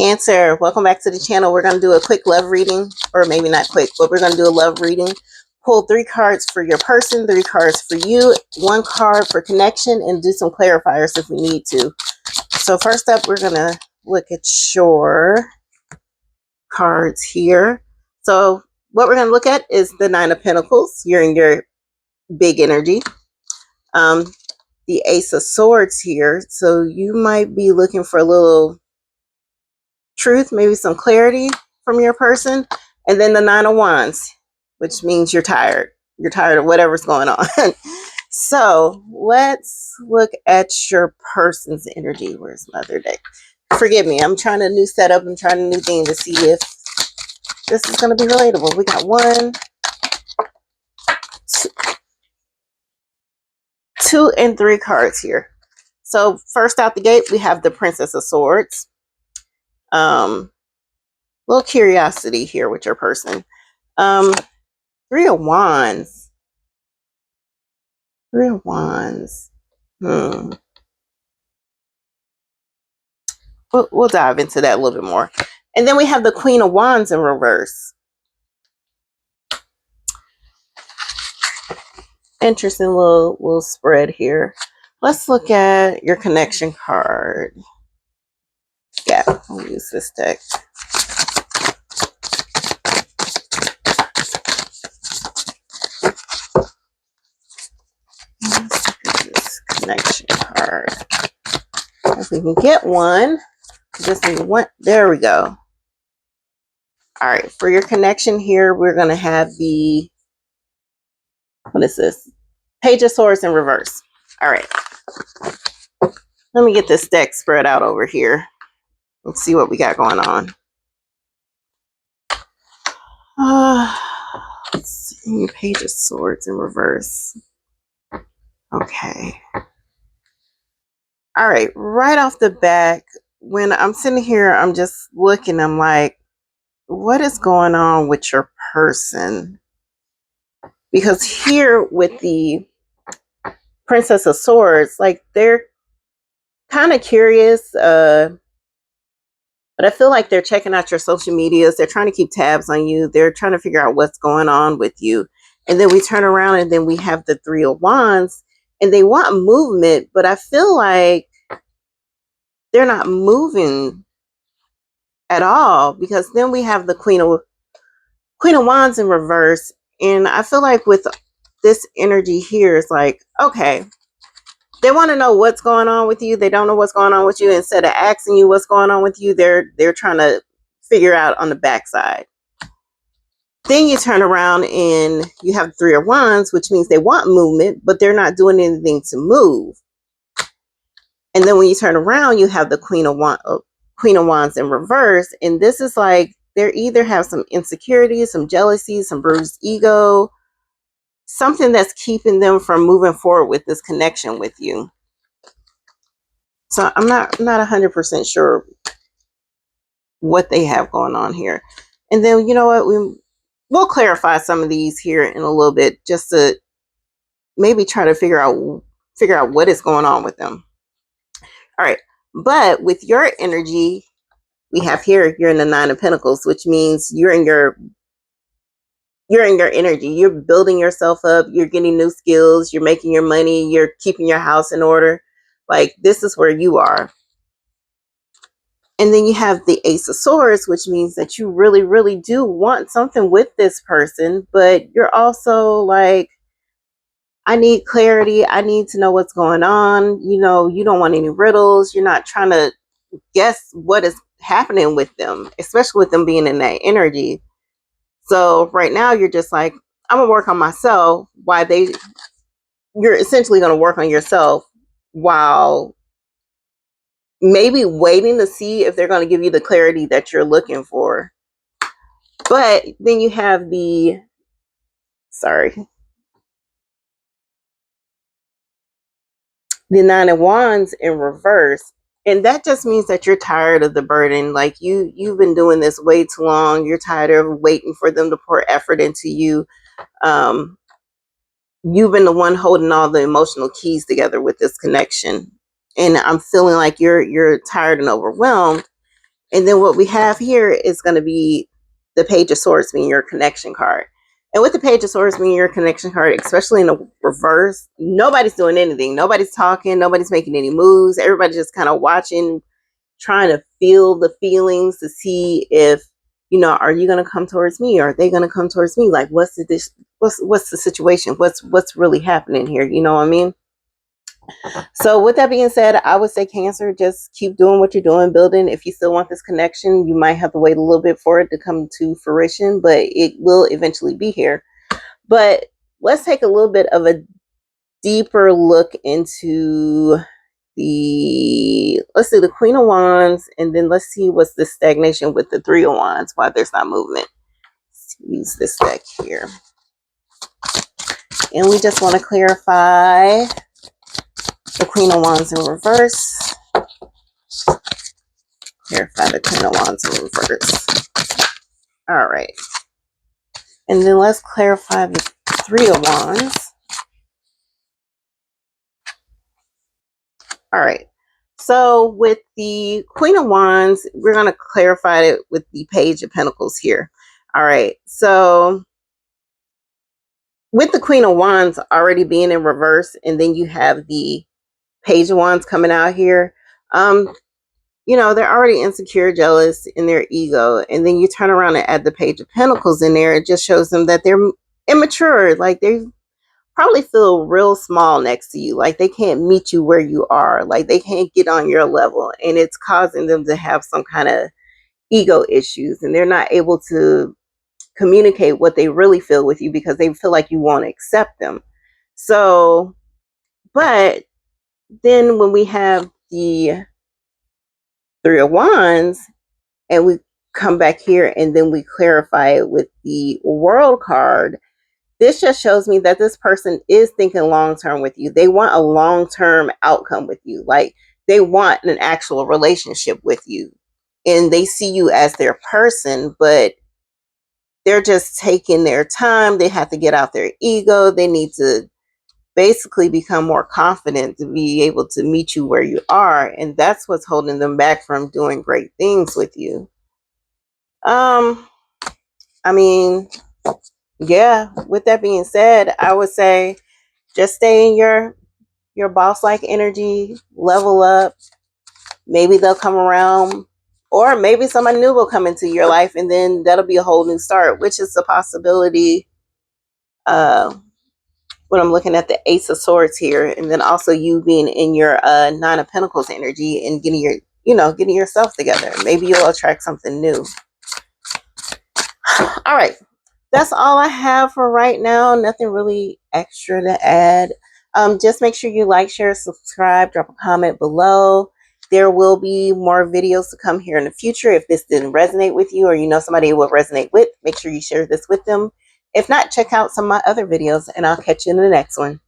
Cancer, welcome back to the channel. We're going to do a quick love reading, or maybe not quick, but we're going to do a love reading. Pull 3 cards for your person, 3 cards for you, 1 card for connection, and do some clarifiers if we need to. So first up, we're going to look at your cards here. So what we're going to look at is the 9 of Pentacles. You're in your big energy. The Ace of Swords here. So you might be looking for a little truth, maybe some clarity from your person. And then the 9 of Wands, which means you're tired. You're tired of whatever's going on. So let's look at your person's energy. Where's Mother Day? Forgive me, I'm trying a new setup. I'm trying a new thing to see if this is going to be relatable. We got 1, 2, and 3 cards here. So first out the gate, we have the Princess of Swords. Little curiosity here with your person. 3 of Wands. 3 of Wands. We'll dive into that a little bit more. And then we have the Queen of Wands in reverse. Interesting little spread here. Let's look at your connection card. Yeah, I'll use this deck. This connection card. If we can get one. Just need one. There we go. All right, for your connection here, we're going to have the, what is this? Page of Swords in reverse. All right. Let me get this deck spread out over here. Let's see what we got going on. Let's see. Page of Swords in reverse. Okay. All right. Right off the back, when I'm sitting here, I'm just looking. I'm like, what is going on with your person? Because here with the Princess of Swords, like they're kind of curious, but I feel like they're checking out your social medias. They're trying to keep tabs on you. They're trying to figure out what's going on with you. And then we turn around and then we have the 3 of Wands, and they want movement, but I feel like they're not moving at all, because then we have the Queen of Wands in reverse. And I feel like with this energy here, it's like, okay, they want to know what's going on with you. They don't know what's going on with you. Instead of asking you what's going on with you, they're trying to figure out on the backside. Then you turn around and you have the 3 of Wands, which means they want movement, but they're not doing anything to move. And then when you turn around, you have the Queen of Wands in reverse. And this is like, they either have some insecurities, some jealousy, some bruised ego, something that's keeping them from moving forward with this connection with you. So I'm not 100% sure what they have going on here. And then, you know what, we'll clarify some of these here in a little bit, just to maybe try to figure out what is going on with them. All right, but with your energy, we have here, you're in the 9 of Pentacles, which means you're in your energy. You're building yourself up. You're getting new skills. You're making your money. You're keeping your house in order. Like, this is where you are. And then you have the Ace of Swords, which means that you really, really do want something with this person, but you're also like, I need clarity. I need to know what's going on. You know, you don't want any riddles. You're not trying to guess what is happening with them, especially with them being in that energy. So right now you're just like, I'm gonna work on myself, you're essentially gonna work on yourself while maybe waiting to see if they're gonna give you the clarity that you're looking for. But then you have the 9 of Wands in reverse. And that just means that you're tired of the burden. Like you've been doing this way too long. You're tired of waiting for them to pour effort into you. You've been the one holding all the emotional keys together with this connection. And I'm feeling like you're tired and overwhelmed. And then what we have here is going to be the Page of Swords, being your connection card. And with the Page of Swords being your connection card, especially in the reverse, nobody's doing anything. Nobody's talking. Nobody's making any moves. Everybody's just kind of watching, trying to feel the feelings to see if, are you going to come towards me, or are they going to come towards me? Like, what's the situation? What's really happening here? You know what I mean? So with that being said, I would say Cancer, just keep doing what you're doing, building. If you still want this connection, you might have to wait a little bit for it to come to fruition, but it will eventually be here. But let's take a little bit of a deeper look into let's see, the Queen of Wands, and then let's see what's the stagnation with the Three of Wands, why there's not movement. Let's use this deck here. And we just want to clarify the Queen of Wands in reverse. Clarify the Queen of Wands in reverse. All right. And then let's clarify the Three of Wands. All right. So with the Queen of Wands, we're going to clarify it with the Page of Pentacles here. All right. So with the Queen of Wands already being in reverse, and then you have the Page of Wands coming out here, they're already insecure, jealous in their ego. And then you turn around and add the Page of Pentacles in there. It just shows them that they're immature. Like, they probably feel real small next to you. Like, they can't meet you where you are. Like, they can't get on your level. And it's causing them to have some kind of ego issues. And they're not able to communicate what they really feel with you because they feel like you won't accept them. So, but then when we have the Three of Wands and we come back here and then we clarify it with the World card, this just shows me that this person is thinking long-term with you. They want a long-term outcome with you. Like, they want an actual relationship with you. And they see you as their person, but they're just taking their time. They have to get out their ego. They need to basically become more confident to be able to meet you where you are. And that's what's holding them back from doing great things with you. I mean, yeah, with that being said, I would say just stay in your boss-like energy, level up. Maybe they'll come around, or maybe somebody new will come into your life, and then that'll be a whole new start, which is a possibility. When I'm looking at the Ace of Swords here, and then also you being in your Nine of Pentacles energy and getting yourself together. Maybe you'll attract something new. All right. That's all I have for right now. Nothing really extra to add. Just make sure you like, share, subscribe, drop a comment below. There will be more videos to come here in the future. If this didn't resonate with you, or you know somebody it will resonate with, make sure you share this with them. If not, check out some of my other videos, and I'll catch you in the next one.